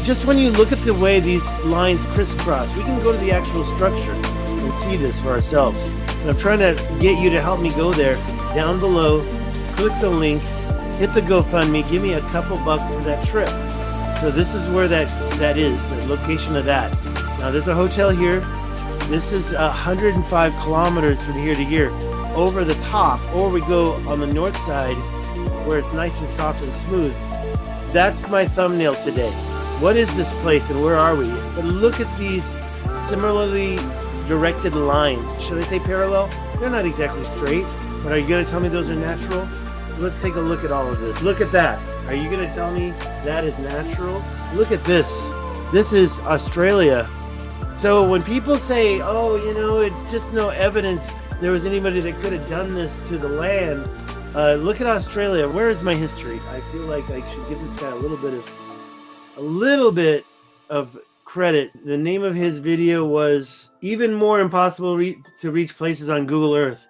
just when you look at the way these lines crisscross, we can go to the actual structure and see this for ourselves. And I'm trying to get you to help me go there. Down below, click the link, hit the GoFundMe, give me a couple bucks for that trip. So this is where that is, the location of that. Now there's a hotel here. This is 105 kilometers from here to here, over the top, or we go on the north side where it's nice and soft and smooth. That's my thumbnail today. What is this place and where are we? But look at these similarly directed lines. Should I say parallel? They're not exactly straight, but are you going to tell me those are natural? Let's take a look at all of this. Look at that. Are you going to tell me that is natural? Look at this. This is Australia. So when people say, oh, you know, it's just no evidence there was anybody that could have done this to the land, look at Australia. Where is my history? I feel like I should give this guy a little bit of credit. The name of his video was Even More Impossible to Reach Places on Google Earth.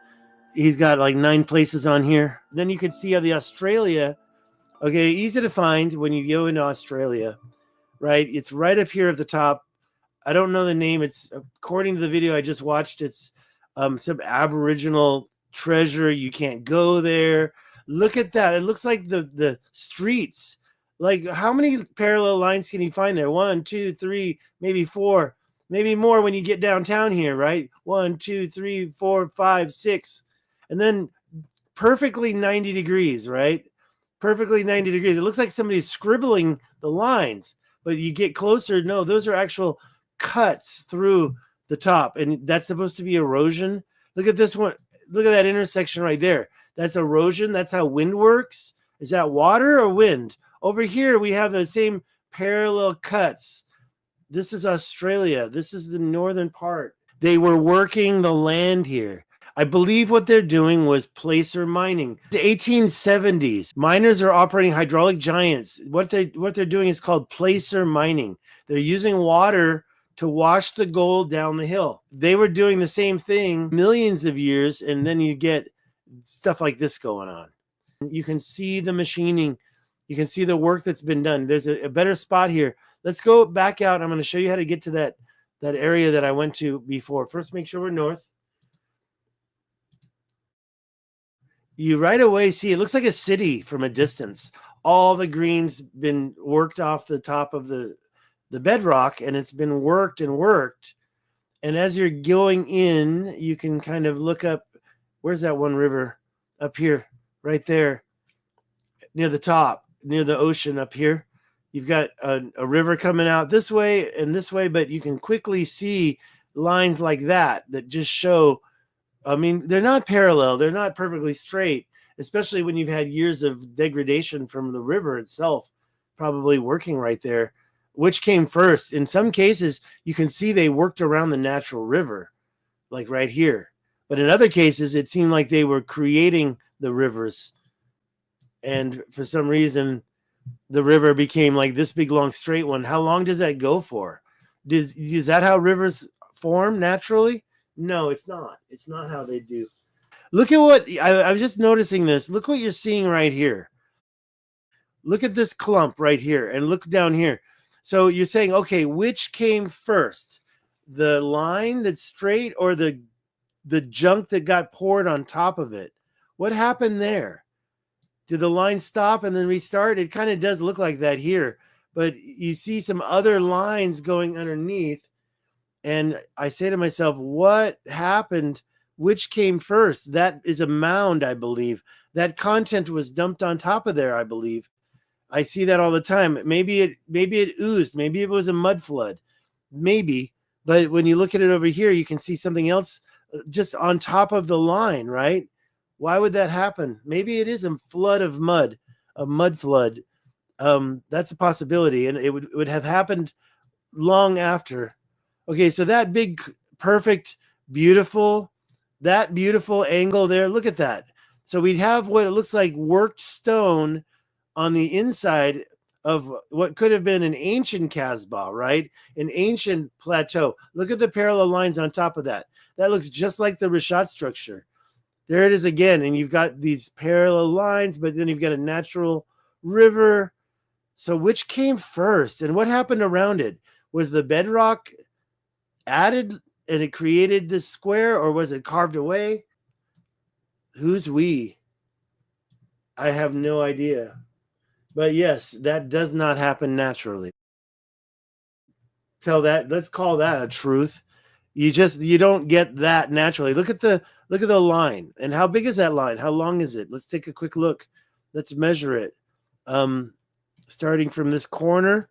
He's got like 9 places on here. Then you can see how the Australia, okay, easy to find when you go into Australia, right? It's right up here at the top. I don't know the name. It's, according to the video I just watched, it's some Aboriginal treasure. You can't go there. Look at that. It looks like the streets. Like, how many parallel lines can you find there? 1, 2, 3, maybe 4, maybe more when you get downtown here, right? 1, 2, 3, 4, 5, 6. And then perfectly 90 degrees, right? Perfectly 90 degrees. It looks like somebody's scribbling the lines, but you get closer. No, those are actual cuts through the top. And that's supposed to be erosion. Look at this one. Look at that intersection right there. That's erosion. That's how wind works. Is that water or wind? Over here, we have the same parallel cuts. This is Australia. This is the northern part. They were working the land here. I believe what they're doing was placer mining. The 1870s, miners are operating hydraulic giants. What they're doing is called placer mining. They're using water to wash the gold down the hill. They were doing the same thing millions of years, and then you get stuff like this going on. You can see the machining. You can see the work that's been done. There's a better spot here. Let's go back out. I'm going to show you how to get to that area that I went to before. First, make sure we're north. You right away see it looks like a city from a distance. All the green's been worked off the top of the bedrock, and it's been worked and worked. And as you're going in, you can kind of look up. Where's that one river? Up here, right there, near the top, near the ocean up here. You've got a river coming out this way and this way, but you can quickly see lines like that just show. I mean, they're not parallel. They're not perfectly straight, especially when you've had years of degradation from the river itself, probably working right there. Which came first? In some cases, you can see they worked around the natural river, like right here. But in other cases, it seemed like they were creating the rivers. And for some reason, the river became like this big, long, straight one. How long does that go for? Is that how rivers form naturally? No, it's not. It's not how they do. Look at what I was just noticing this. Look what you're seeing right here. Look at this clump right here and look down here. So you're saying, okay, which came first? The line that's straight or the junk that got poured on top of it? What happened there? Did the line stop and then restart? It kind of does look like that here, but you see some other lines going underneath. And I say to myself, what happened? Which came first? That is a mound, I believe. That content was dumped on top of there, I believe. I see that all the time. Maybe it oozed. Maybe it was a mud flood. Maybe. But when you look at it over here, you can see something else just on top of the line, right? Why would that happen? Maybe it is a flood of mud, a mud flood. That's a possibility. And it would have happened long after. Okay, so that big, perfect, beautiful, that beautiful angle there, look at that. So we'd have what it looks like worked stone on the inside of what could have been an ancient Casbah, right? An ancient plateau. Look at the parallel lines on top of that. That looks just like the Richat structure. There it is again, and you've got these parallel lines, but then you've got a natural river. So which came first and what happened around it? Was the bedrock added and it created this square, or was it carved away? Who's we? I have no idea. But yes, that does not happen naturally. Let's call that a truth. You don't get that naturally. Look at the line. And how big is that line? How long is it? Let's take a quick look. Let's measure it. Starting from this corner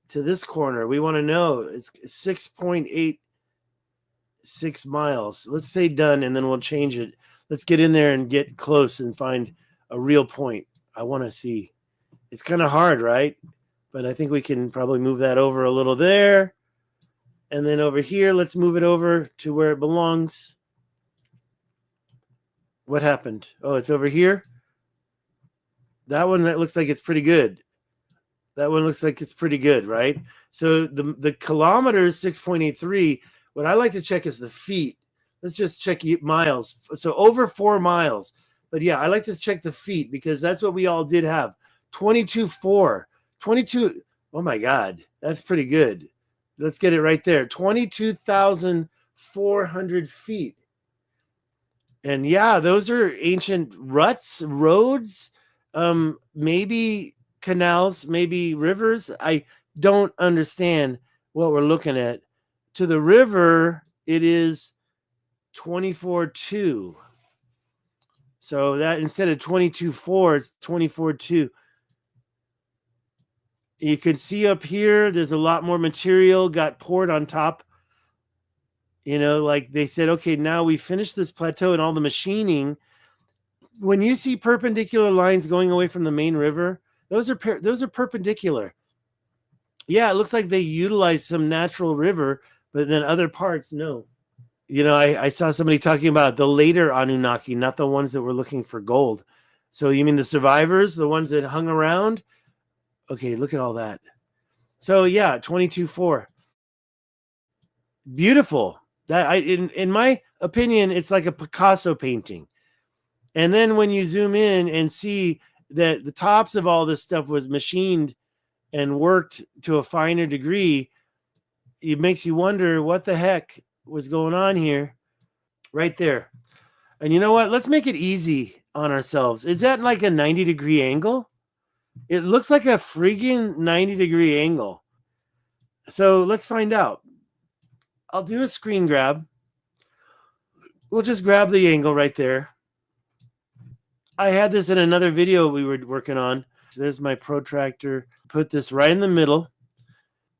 to this corner, we want to know it's 6.86 miles. Let's say done, and then we'll change it. Let's get in there and get close and find a real point. I want to see. It's kind of hard, right? But I think we can probably move that over a little there. And then over here, let's move it over to where it belongs. What happened? Oh, it's over here. That looks like it's pretty good. That one looks like it's pretty good, right? So the kilometers, 6.83. What I like to check is the feet. Let's just check miles. So over 4 miles. But yeah, I like to check the feet because that's what we all did have. 22.4. 22. Oh my God, that's pretty good. Let's get it right there. 22,400 feet. And yeah, those are ancient ruts, roads, maybe canals, maybe rivers. I don't understand what we're looking at. To the river, it is 24.2. So that instead of 22.4, it's 24.2. You can see up here, there's a lot more material got poured on top. Like they said, okay, now we finished this plateau and all the machining. When you see perpendicular lines going away from the main river, those are perpendicular. Yeah, it looks like they utilize some natural river, but then other parts, no. I saw somebody talking about the later Anunnaki, not the ones that were looking for gold. So you mean the survivors, the ones that hung around? Okay, look at all that. So yeah, 22.4. Beautiful. In my opinion, it's like a Picasso painting. And then when you zoom in and see that the tops of all this stuff was machined and worked to a finer degree, it makes you wonder what the heck was going on here. Right there. And you know what? Let's make it easy on ourselves. Is that like a 90-degree angle? It looks like a friggin' 90-degree angle. So let's find out. I'll do a screen grab. We'll just grab the angle right there. I had this in another video we were working on. So there's my protractor. Put this right in the middle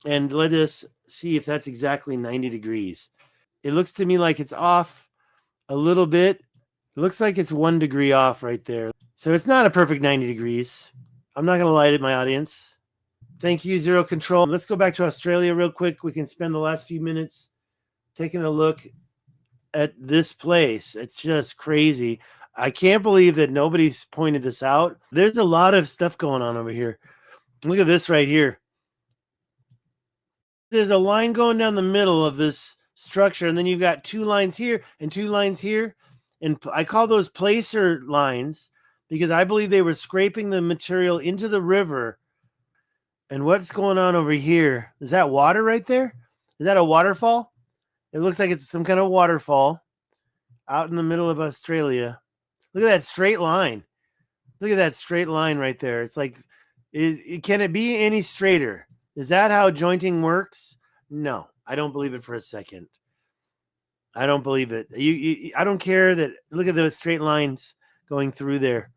and let us see if that's exactly 90 degrees. It looks to me like it's off a little bit. It looks like it's 1 degree off right there. So it's not a perfect 90 degrees. I'm not going to lie to my audience. Thank you, Zero Control. Let's go back to Australia real quick. We can spend the last few minutes taking a look at this place. It's just crazy. I can't believe that nobody's pointed this out. There's a lot of stuff going on over here. Look at this right here. There's a line going down the middle of this structure, and then you've got 2 lines here and 2 lines here. And I call those placer lines because I believe they were scraping the material into the river. And what's going on over here? Is that water right there? Is that a waterfall? It looks like it's some kind of waterfall out in the middle of Australia. Look at that straight line. Look at that straight line right there. It's like, can it be any straighter? Is that how jointing works? No, I don't believe it for a second. I don't believe it. I don't care that. Look at those straight lines going through there.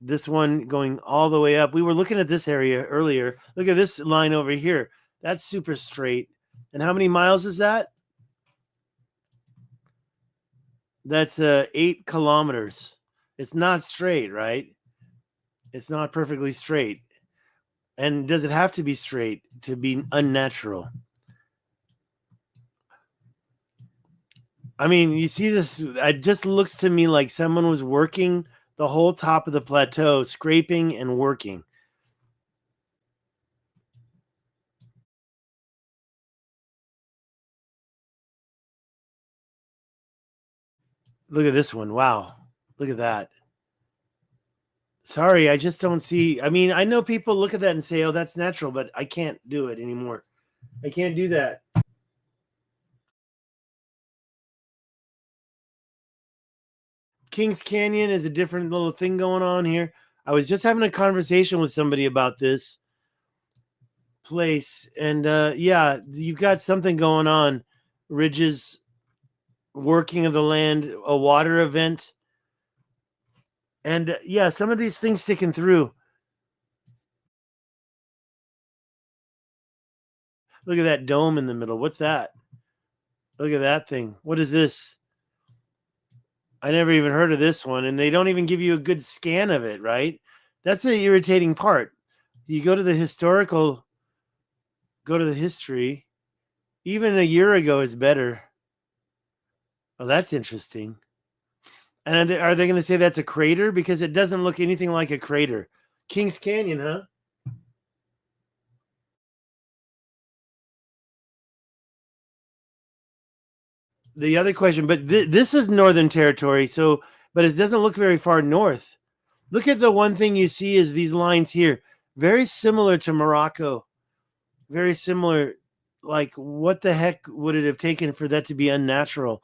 This one going all the way up. We were looking at this area earlier. Look at this line over here. That's super straight. And how many miles is that? That's 8 kilometers. It's not straight, right? It's not perfectly straight. And does it have to be straight to be unnatural? I mean, you see this, it just looks to me like someone was working the whole top of the plateau, scraping and working. Look at this one. Wow. Look at that. Sorry, I just don't see. I mean, I know people look at that and say, "Oh, that's natural," but I can't do it anymore. I can't do that. Kings Canyon is a different little thing going on here. I was just having a conversation with somebody about this place, and yeah, you've got something going on. Ridges, working of the land, a water event, and yeah, some of these things sticking through. Look at that dome in the middle. What's that? Look at that thing. What is this? I never even heard of this one, and they don't even give you a good scan of it, right? That's the irritating part. You go to the history. Even a year ago is better. Oh, that's interesting. And are they going to say that's a crater? Because it doesn't look anything like a crater. Kings Canyon, huh? The other question, but this is Northern Territory, so, but it doesn't look very far north. Look at the one thing you see is these lines here. Very similar to Morocco. Very similar. Like, what the heck would it have taken for that to be unnatural?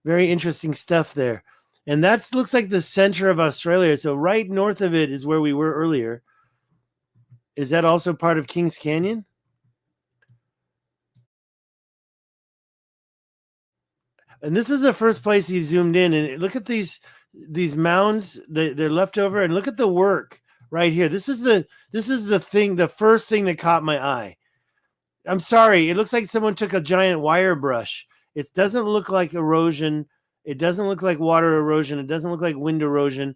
Very interesting stuff there. And that looks like the center of Australia. So right north of it is where we were earlier. Is that also part of Kings Canyon? And this is the first place he zoomed in. And look at these mounds. They're left over. And look at the work right here. This is the first thing that caught my eye. I'm sorry. It looks like someone took a giant wire brush. It doesn't look like erosion. It doesn't look like water erosion. It doesn't look like wind erosion.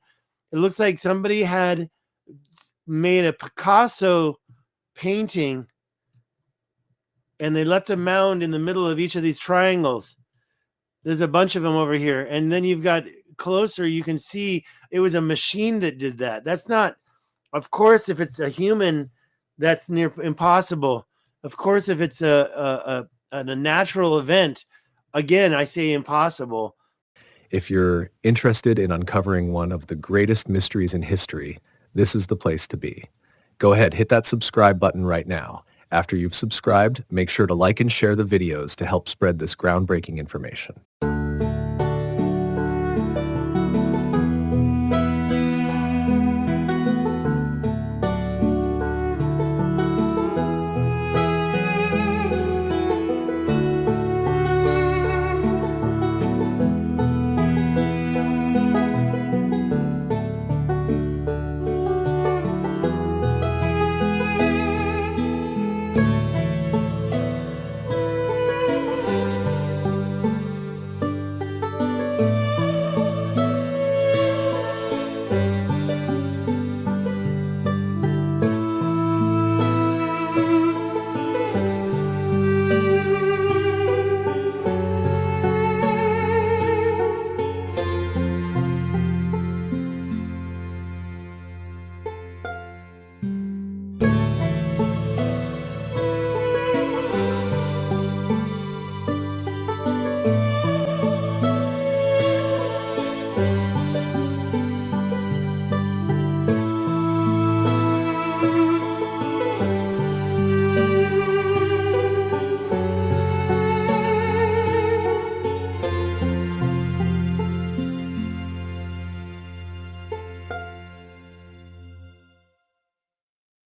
It looks like somebody had made a Picasso painting and they left a mound in the middle of each of these triangles. There's a bunch of them over here. And then you've got closer, you can see it was a machine that did that. That's not, of course, if it's a human, that's near impossible. Of course, if it's a natural event, again, I say impossible. If you're interested in uncovering one of the greatest mysteries in history, this is the place to be. Go ahead, hit that subscribe button right now. After you've subscribed, make sure to like and share the videos to help spread this groundbreaking information.